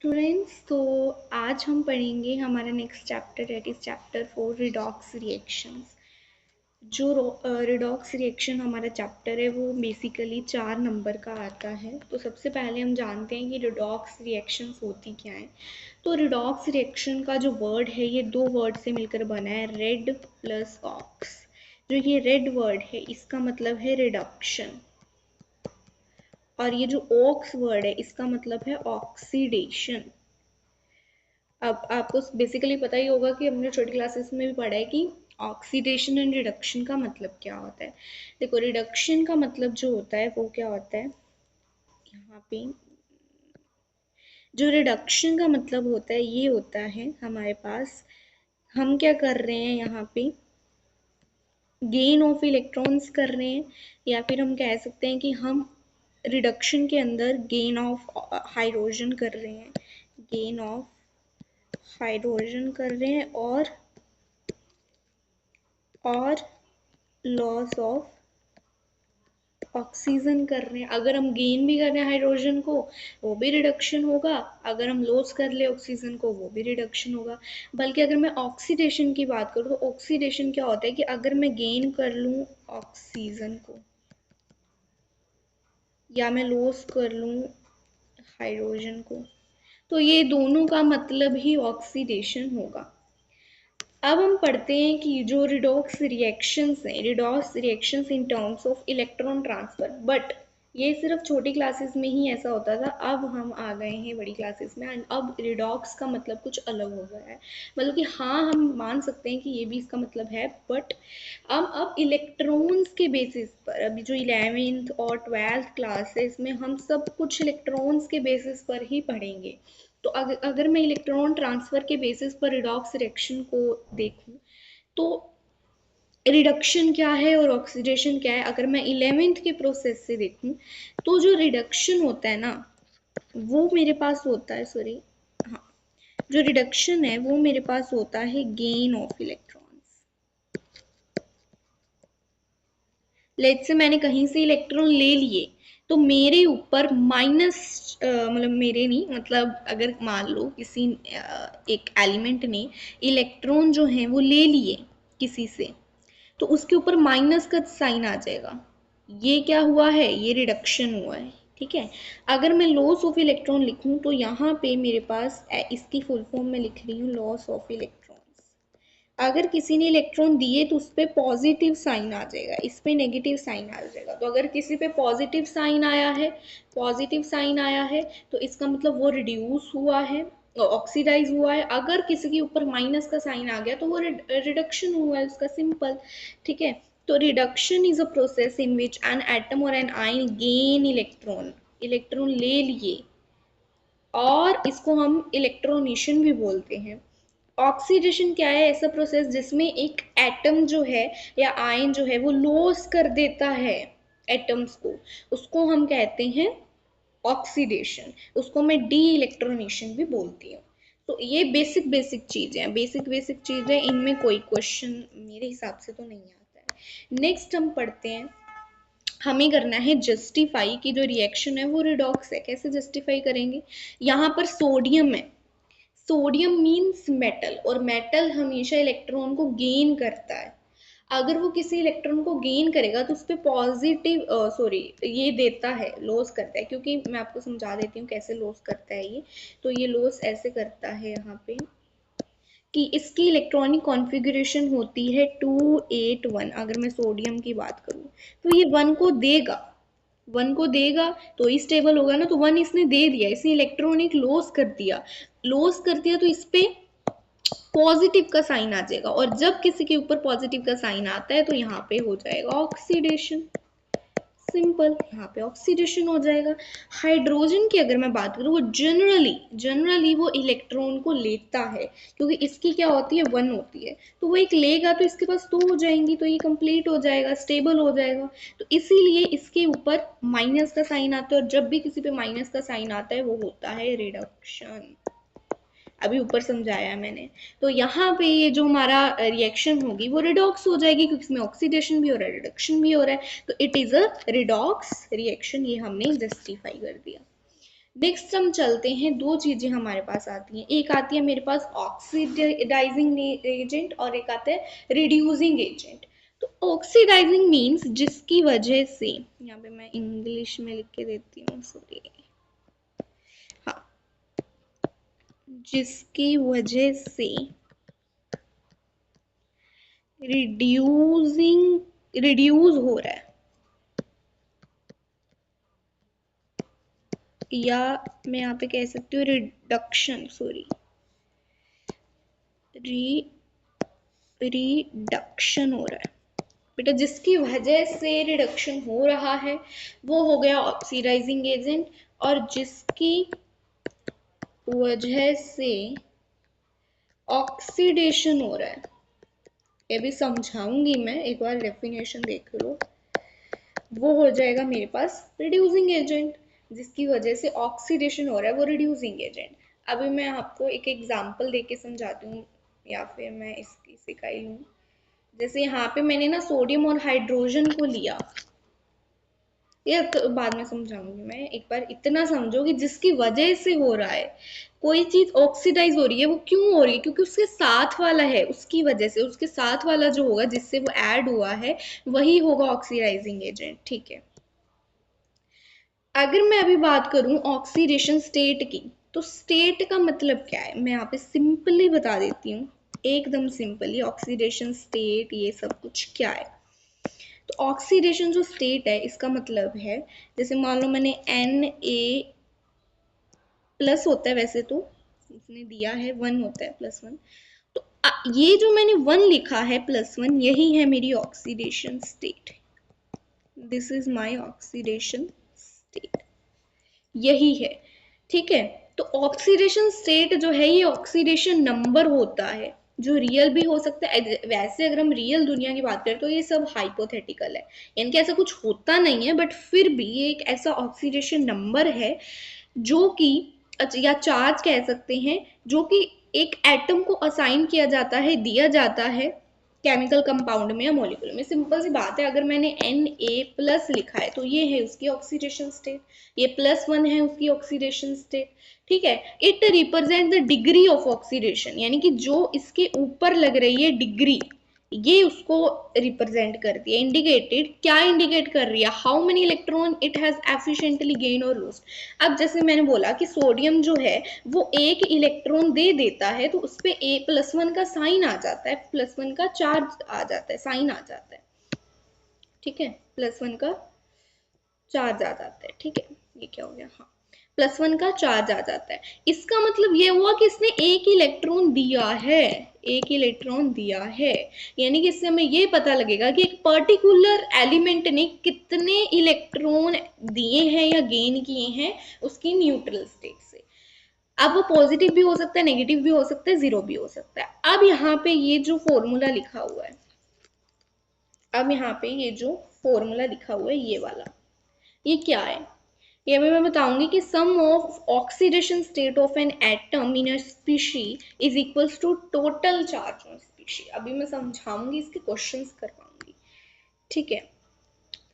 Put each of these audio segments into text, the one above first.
Students, तो आज हम पढ़ेंगे हमारा next chapter that is chapter 4 redox reactions. जो रिडॉक्स रिएक्शन हमारा चैप्टर है वो बेसिकली 4 नंबर का आता है। तो सबसे पहले हम जानते हैं कि रिडॉक्स रिएक्शंस होती क्या है। तो रिडॉक्स रिएक्शन का जो वर्ड है ये दो वर्ड से मिलकर बना है, रेड प्लस ऑक्स। जो ये रेड वर्ड है इसका मतलब है रिडक्शन, और ये जो ऑक्स वर्ड है इसका मतलब है ऑक्सीडेशन। अब आपको बेसिकली पता ही होगा कि हमने छोटी क्लासेस में भी पढ़ा है कि ऑक्सीडेशन एंड रिडक्शन का मतलब क्या होता है। देखो, रिडक्शन का मतलब जो होता है वो क्या होता है, यहाँ पे जो रिडक्शन का मतलब होता है ये होता है हमारे पास, हम क्या कर रहे हैं यहाँ पे, गेन ऑफ इलेक्ट्रॉन्स कर रहे हैं, या फिर हम कह सकते हैं कि हम रिडक्शन के अंदर गेन ऑफ हाइड्रोजन कर रहे हैं, गेन ऑफ हाइड्रोजन कर रहे हैं और लॉस ऑफ ऑक्सीजन कर रहे हैं। अगर हम गेन भी कर रहे हैं हाइड्रोजन को वो भी रिडक्शन होगा, अगर हम लॉस कर ले ऑक्सीजन को वो भी रिडक्शन होगा। बल्कि अगर मैं ऑक्सीडेशन की बात करूँ तो ऑक्सीडेशन क्या होता है कि अगर मैं गेन कर लूँ ऑक्सीजन को या मैं लॉस कर लूँ हाइड्रोजन को, तो ये दोनों का मतलब ही ऑक्सीडेशन होगा। अब हम पढ़ते हैं कि जो रिडॉक्स रिएक्शंस हैं, redox reactions in terms of electron transfer, but ये सिर्फ छोटी क्लासेस में ही ऐसा होता था। अब हम आ गए हैं बड़ी क्लासेस में एंड अब रिडॉक्स का मतलब कुछ अलग हो गया है। मतलब कि हाँ, हम मान सकते हैं कि ये भी इसका मतलब है, बट अब इलेक्ट्रॉन्स के बेसिस पर, अभी जो 11th और 12th क्लासेस में हम सब कुछ इलेक्ट्रॉन्स के बेसिस पर ही पढ़ेंगे। तो अगर मैं इलेक्ट्रॉन ट्रांसफर के बेसिस पर रिडॉक्स रिएक्शन को देखूं तो रिडक्शन क्या है और ऑक्सीडेशन क्या है। अगर मैं 11th के प्रोसेस से देखूं तो जो रिडक्शन होता है ना वो मेरे पास होता है, सॉरी हाँ, जो रिडक्शन है वो मेरे पास होता है gain of electrons. Let's say मैंने कहीं से इलेक्ट्रॉन ले लिए तो मेरे ऊपर माइनस, मतलब मेरे नहीं, मतलब अगर मान लो किसी एक एलिमेंट ने इलेक्ट्रॉन जो है वो ले लिए किसी से, तो उसके ऊपर माइनस का साइन आ जाएगा। ये क्या हुआ है, ये रिडक्शन हुआ है। ठीक है। अगर मैं लॉस ऑफ इलेक्ट्रॉन लिखूं तो यहाँ पे मेरे पास इसकी फुल फॉर्म में लिख रही हूँ, लॉस ऑफ इलेक्ट्रॉन्स। अगर किसी ने इलेक्ट्रॉन दिए तो उस पर पॉजिटिव साइन आ जाएगा, इस पे नेगेटिव साइन आ जाएगा। तो अगर किसी पे पॉजिटिव साइन आया है, पॉजिटिव साइन आया है तो इसका मतलब वो रिड्यूस हुआ है, ऑक्सीडाइज हुआ है। अगर किसी के ऊपर माइनस का साइन आ गया तो वो रिडक्शन हुआ है उसका, सिंपल। ठीक है। तो reduction is a process in which an atom और an ion gain electron, electron ले लिए, और इसको हम इलेक्ट्रोनेशन भी बोलते हैं। ऑक्सीडेशन क्या है, ऐसा प्रोसेस जिसमें एक एटम जो है या आयन जो है वो लॉस कर देता है एटम्स को, उसको हम कहते हैं ऑक्सीडेशन। उसको मैं डी इलेक्ट्रोनेशन भी बोलती हूँ। तो ये बेसिक बेसिक चीजें हैं, बेसिक बेसिक चीजें, इनमें कोई क्वेश्चन मेरे हिसाब से तो नहीं आता है। नेक्स्ट हम पढ़ते हैं, हमें करना है जस्टिफाई कि जो रिएक्शन है वो रिडॉक्स है। कैसे जस्टिफाई करेंगे, यहाँ पर सोडियम है, सोडियम मीन्स मेटल, और मेटल हमेशा इलेक्ट्रॉन को गेन करता है। अगर वो किसी इलेक्ट्रॉन को गेन करेगा तो उस पर पॉजिटिव, सॉरी, ये देता है, लॉस करता है। क्योंकि मैं आपको समझा देती हूँ कैसे लॉस करता है ये। तो ये लॉस ऐसे करता है यहाँ पे कि इसकी इलेक्ट्रॉनिक कॉन्फ़िगरेशन होती है 281। अगर मैं सोडियम की बात करूँ तो ये 1 को देगा, 1 को देगा तो ही स्टेबल होगा ना। तो 1 इसने दे दिया, इसने इलेक्ट्रॉनिक लॉस कर दिया, लॉस कर दिया तो इस पे पॉजिटिव का साइन आ जाएगा, और जब किसी के ऊपर पॉजिटिव का साइन आता है तो यहाँ पे हो जाएगा ऑक्सीडेशन, सिंपल। यहाँ पे ऑक्सीडेशन हो जाएगा। हाइड्रोजन की अगर मैं बात करूँ, वो जनरली वो इलेक्ट्रॉन को लेता है, क्योंकि इसकी क्या होती है, 1 होती है। तो वो एक लेगा तो इसके पास 2 हो जाएंगी, तो ये कंप्लीट हो जाएगा, स्टेबल हो जाएगा। तो इसीलिए इसके ऊपर माइनस का साइन आता है, और जब भी किसी पे माइनस का साइन आता है वो होता है रिडक्शन। अभी ऊपर समझाया मैंने। तो यहाँ पे ये जो हमारा रिएक्शन होगी वो रिडॉक्स हो जाएगी, क्योंकि इसमें ऑक्सीडेशन भी हो रहा है, रिडक्शन भी हो रहा है। तो it is a redox reaction, ये हमने जस्टिफाई कर दिया। नेक्स्ट हम चलते हैं, दो चीजें हमारे पास आती हैं, एक आती है मेरे पास ऑक्सीडाइजिंग एजेंट और एक आता है रिड्यूसिंग एजेंट। तो ऑक्सीडाइजिंग मीन्स जिसकी वजह से, यहाँ पे मैं इंग्लिश में लिख के देती हूँ, सॉरी, हाँ, जिसकी वजह से रिड्यूस हो रहा है, या मैं यहाँ पे कह सकती हूँ रिडक्शन, सॉरी, रिडक्शन हो रहा है बेटा, जिसकी वजह से रिडक्शन हो रहा है वो हो गया ऑक्सीडाइजिंग एजेंट, और जिसकी वजह से ऑक्सीडेशन हो रहा है, ये भी समझाऊंगी मैं, एक बार डेफिनेशन देख लो, वो हो जाएगा मेरे पास रिड्यूसिंग एजेंट। जिसकी वजह से ऑक्सीडेशन हो रहा है वो रिड्यूसिंग एजेंट। अभी मैं आपको एक एग्जांपल देके समझाती हूँ, या फिर मैं इसकी सिखाई लूँ। जैसे यहाँ पे मैंने ना सोडियम और हाइड्रोजन को लिया, ये तो बाद में समझाऊंगी मैं, एक बार इतना समझो कि जिसकी वजह से हो रहा है, कोई चीज ऑक्सीडाइज हो रही है, वो क्यों हो रही है, क्योंकि उसके साथ वाला है, उसकी वजह से, उसके साथ वाला जो होगा जिससे वो ऐड हुआ है वही होगा ऑक्सीडाइजिंग एजेंट, ठीक है। अगर मैं अभी बात करूं ऑक्सीडेशन स्टेट की, तो स्टेट का मतलब क्या है, मैं यहाँ पे सिंपली बता देती हूँ, एकदम सिंपली ऑक्सीडेशन स्टेट ये सब कुछ क्या है। तो ऑक्सीडेशन जो स्टेट है इसका मतलब है, जैसे मान लो मैंने Na+ होता है वैसे तो, उसने दिया है 1 होता है +1, तो ये जो मैंने 1 लिखा है +1, यही है मेरी oxidation state, this is my oxidation state, यही है, ठीक है। तो ऑक्सीडेशन स्टेट जो है ये ऑक्सीडेशन नंबर होता है, जो रियल भी हो सकता है। वैसे अगर हम रियल दुनिया की बात करें तो ये सब हाइपोथेटिकल है, यानी कि ऐसा कुछ होता नहीं है, बट फिर भी ये एक ऐसा ऑक्सीडेशन नंबर है जो कि, या चार्ज कह सकते हैं, जो कि एक एटम को असाइन किया जाता है, दिया जाता है केमिकल कंपाउंड में या मॉलिक्यूल में। सिंपल सी बात है, अगर मैंने Na+ लिखा है तो ये है उसकी ऑक्सीडेशन स्टेट, ये +1 है उसकी ऑक्सीडेशन स्टेट, ठीक है। It represent the degree of oxidation, यानी कि जो इसके ऊपर लग रही है डिग्री, ये उसको रिप्रेजेंट करती है। इंडिकेटेड क्या इंडिकेट कर रही है, how many electron it has efficiently gain और लॉस्ट। अब जैसे मैंने बोला कि सोडियम जो है वो एक इलेक्ट्रॉन दे देता है तो उस पर A+1 का साइन आ जाता है, +1 का चार्ज आ जाता है, साइन आ जाता है, ठीक है, +1 का चार्ज आ जाता है, ठीक है। ये क्या हो गया, हाँ, +1 का चार्ज आ जाता है। इसका मतलब ये हुआ कि इसने एक इलेक्ट्रॉन दिया है, एक इलेक्ट्रॉन दिया है, यानी कि इससे हमें ये पता लगेगा कि एक पर्टिकुलर एलिमेंट ने कितने इलेक्ट्रॉन दिए हैं या गेन किए हैं उसकी न्यूट्रल स्टेट से। अब वो पॉजिटिव भी हो सकता है, नेगेटिव भी हो सकता है, जीरो भी हो सकता है। अब यहाँ पे ये जो फॉर्मूला लिखा हुआ है, अब यहाँ पे ये जो फॉर्मूला लिखा हुआ है ये वाला, ये क्या है, ये अभी मैं बताऊंगी कि sum of oxidation state of an atom in a species is equals to total charge on species. अभी मैं समझाऊंगी, इसके क्वेश्चंस करवाऊंगी, ठीक है।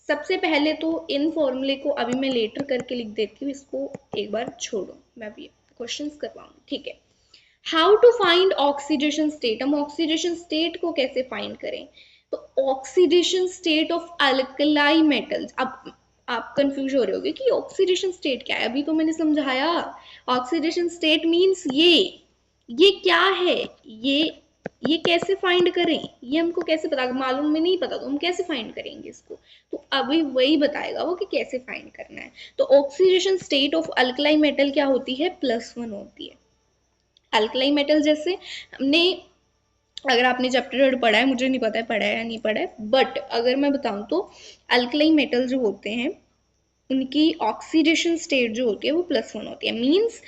सबसे पहले तो इन फॉर्मूले को अभी मैं लेटर करके लिख देती हूँ, इसको एक बार छोड़ो, मैं अभी क्वेश्चंस करवाऊंगी, ठीक है। How to find oxidation state, हम ऑक्सीडेशन स्टेट को कैसे फाइंड करें, तो oxidation state of alkali metals. अब आप कंफ्यूज हो रहे होगे कि ऑक्सीडेशन स्टेट क्या है, अभी तो मैंने समझाया। ऑक्सीडेशन स्टेट मींस ये क्या है, ये कैसे फाइंड करें, ये हमको कैसे पता, मालूम में नहीं पता तो हम कैसे फाइंड करेंगे इसको, तो अभी वही बताएगा वो कि कैसे फाइंड करना है। तो oxidation state of alkali metal क्या होती है, +1 होती है। अल्कलाई मेटल जैसे हमने, अगर आपने चैप्टर पढ़ा है, मुझे नहीं पता है पढ़ा है या नहीं पढ़ा है, बट अगर मैं बताऊं तो अल्कलाई मेटल जो होते हैं उनकी ऑक्सीडेशन स्टेट जो होती है वो +1 होती है। मींस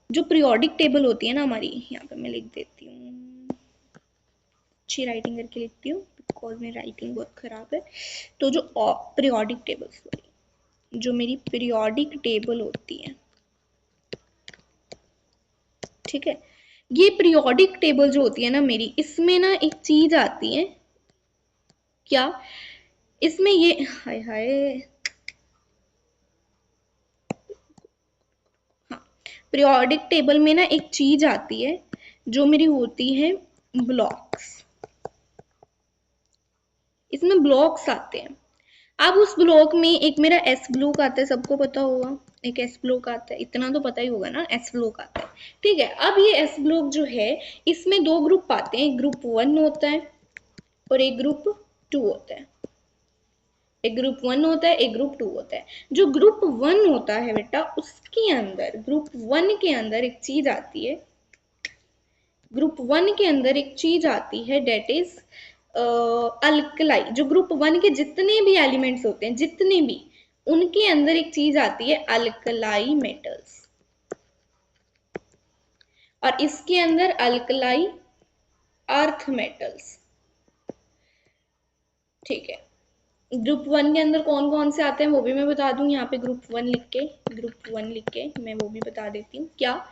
जो पीरियोडिक टेबल होती है ना हमारी, यहाँ पे मैं लिख देती हूँ, अच्छी राइटिंग करके लिखती हूँ बिकॉज मेरी राइटिंग बहुत खराब है। तो जो पीरियोडिक टेबल, सॉरी, जो मेरी पीरियोडिक टेबल होती है, ठीक है, ये पीरियोडिक टेबल जो होती है ना मेरी, इसमें ना एक चीज आती है, क्या, इसमें ये, हाय हाय, पीरियोडिक टेबल में ना एक चीज आती है जो मेरी होती है ब्लॉक्स, इसमें ब्लॉक्स आते हैं। अब उस ब्लॉक में एक मेरा एस ब्लॉक आता है, सबको पता होगा, एक एस ब्लॉक आता है, इतना तो पता ही होगा ना, एस ब्लॉक आता है। ठीक है, अब ये एस ब्लॉक जो है इसमें दो ग्रुप आते हैं, ग्रुप 1 होता है और एक ग्रुप 2 होता है। एक ग्रुप 1 होता है, एक ग्रुप 2 होता है। जो ग्रुप 1 होता है बेटा, उसके अंदर ग्रुप 1 के अंदर एक चीज आती है, ग्रुप 1 के अंदर एक चीज आती है डेट इज अल्कलाई। जो ग्रुप 1 के जितने भी एलिमेंट्स होते हैं, जितने भी, उनके अंदर एक चीज आती है अल्कलाई मेटल्स, और इसके अंदर अल्कलाई अर्थ मेटल्स। ठीक है, ग्रुप 1 के अंदर कौन कौन से आते हैं वो भी मैं बता दूं, यहाँ पे ग्रुप 1 लिख के, ग्रुप 1 लिख के मैं वो भी बता देती हूँ। क्या?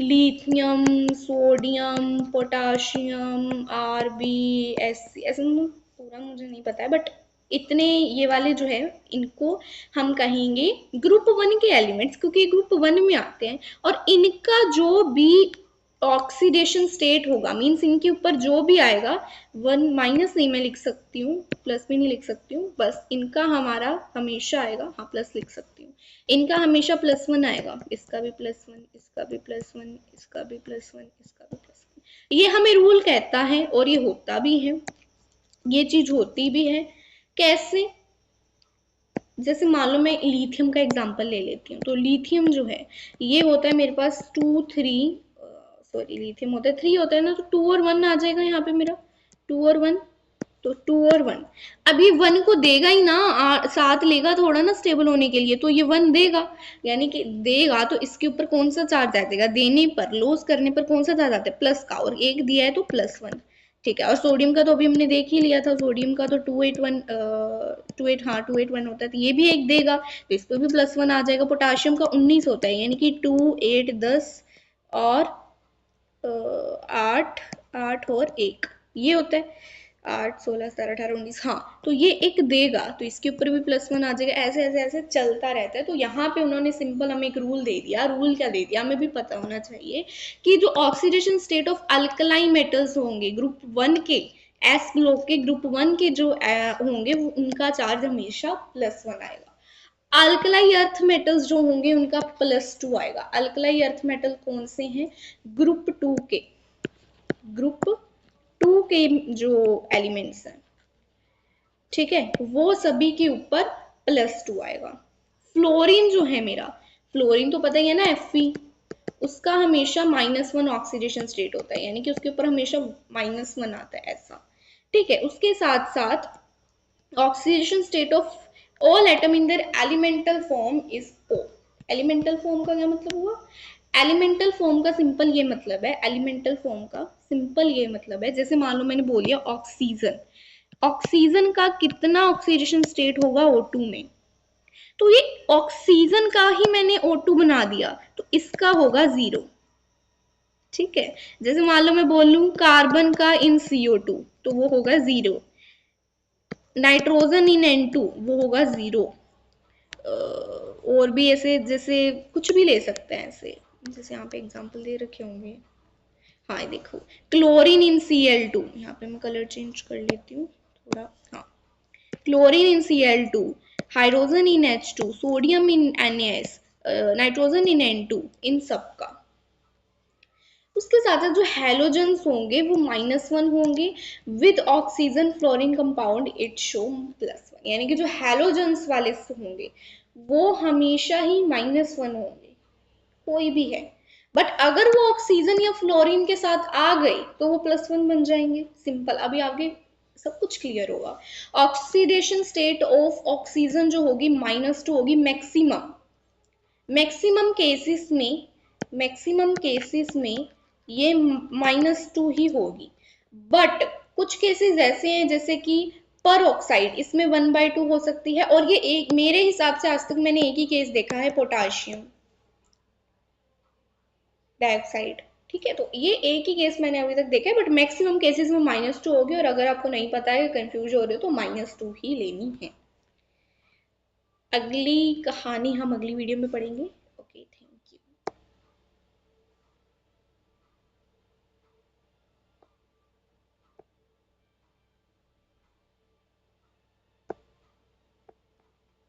Lithium, sodium, potassium, RB, SC, ऐसे पूरा मुझे नहीं पता है, बट इतने ये वाले जो है इनको हम कहेंगे ग्रुप 1 के एलिमेंट्स, क्योंकि ग्रुप 1 में आते हैं। और इनका जो भी ऑक्सीडेशन स्टेट होगा, मीन्स इनके ऊपर जो भी आएगा, 1 माइनस नहीं मैं लिख सकती हूँ, प्लस भी नहीं लिख सकती हूँ, बस इनका हमारा हमेशा आएगा, हाँ प्लस लिख सकती हूँ, इनका हमेशा +1 आएगा, इसका भी +1, इसका भी +1, इसका भी +1, इसका भी +1। ये हमें रूल कहता है और ये होता भी है, ये चीज होती भी है। कैसे? जैसे मान लो मैं लिथियम का एग्जांपल ले लेती हूँ, तो लिथियम जो है ये होता है मेरे पास 2 3, सॉरी लिथियम होता है 3 होता है ना, तो 2 और 1 आ जाएगा यहाँ पे मेरा, 2 और 1, तो 2 और 1, अभी 1 को देगा ही ना, साथ लेगा थोड़ा ना स्टेबल होने के लिए, तो ये 1 देगा, यानी कि देगा तो इसके ऊपर कौन सा चार्ज आ जाएगा, देने पर, लॉस करने पर कौन सा चार्ज आता है, प्लस का, और एक दिया है तो +1। ठीक है, और सोडियम का तो अभी हमने देख ही लिया था, सोडियम का तो 281 28, हाँ 281 होता है, तो ये भी एक देगा, तो इस पर भी +1 आ जाएगा। पोटाशियम का 19 होता है, यानी कि 2 8 10 और 8 8 और 1, ये होता है 8 16 17 18 19, हाँ, तो ये एक देगा, तो इसके ऊपर भी +1 आ जाएगा, ऐसे ऐसे ऐसे चलता रहता है। तो यहाँ पे उन्होंने सिंपल हमें एक रूल दे दिया, रूल क्या दे दिया हमें भी पता होना चाहिए, कि जो oxidation state of alkaline metals होंगे ग्रुप 1 के, एस ब्लॉक के ग्रुप 1 के जो होंगे, वो उनका चार्ज हमेशा +1 आएगा। अल्कलाई अर्थ मेटल्स जो होंगे उनका +2 आएगा। अल्कलाई अर्थ मेटल कौन से हैं? ग्रुप 2 के, ग्रुप 2 के जो एलिमेंट्स हैं, ठीक है, वो सभी के ऊपर +2 आएगा। फ्लोरीन जो है मेरा, फ्लोरीन तो पता ही है ना, Fe, उसका हमेशा -1 ऑक्सीडेशन स्टेट होता है, यानी कि उसके ऊपर हमेशा -1 आता है, ऐसा। ठीक है, उसके साथ साथ oxidation state of all atom in their elemental form is O। Elemental form का क्या मतलब हुआ? एलिमेंटल फॉर्म का सिंपल ये मतलब है, एलिमेंटल फॉर्म का सिंपल ये मतलब है, जैसे मान लो मैंने बोल दिया ऑक्सीजन, ऑक्सीजन का कितना ऑक्सीडेशन स्टेट होगा O2 में, तो ये ऑक्सीजन का ही मैंने O2 बना दिया, तो इसका होगा 0। ठीक है, जैसे मान लो मैं बोल लूं कार्बन का इन CO2, तो वो होगा 0, नाइट्रोजन इन N2 वो होगा 0, और भी ऐसे, जैसे कुछ भी ले सकते हैं ऐसे, जैसे यहाँ पे एग्जांपल दे रखे होंगे, हाँ देखो क्लोरीन इन Cl2, यहाँ पे मैं कलर चेंज कर लेती हूँ थोड़ा, हाँ, chlorine in Cl2, hydrogen in H2, sodium in NaS, nitrogen in N2, इन सब का। उसके साथ साथ जो हैलोजेंस होंगे वो -1 होंगे, with oxygen fluorine compound it show +1, यानी कि जो हैलोजेंस वाले होंगे वो हमेशा ही -1 होंगे, कोई भी है, बट अगर वो ऑक्सीजन या फ्लोरीन के साथ आ गई तो वो +1 बन जाएंगे, सिंपल। अभी आगे सब कुछ क्लियर होगा। ऑक्सीडेशन स्टेट ऑफ ऑक्सीजन जो होगी -2 होगी मैक्सिमम, मैक्सिमम केसेस में ये -2 ही होगी, बट कुछ केसेस ऐसे हैं जैसे कि पर ऑक्साइड, इसमें 1/2 हो सकती है, और ये एक, मेरे हिसाब से आज तक मैंने एक ही केस देखा है, पोटाशियम डाइऑक्साइड। ठीक है, तो ये एक ही केस मैंने अभी तक देखा है, बट मैक्सिमम केसेस में -2 होगी, और अगर आपको नहीं पता है, कंफ्यूज हो रहे हो, तो -2 ही लेनी है। अगली कहानी हम अगली वीडियो में पढ़ेंगे।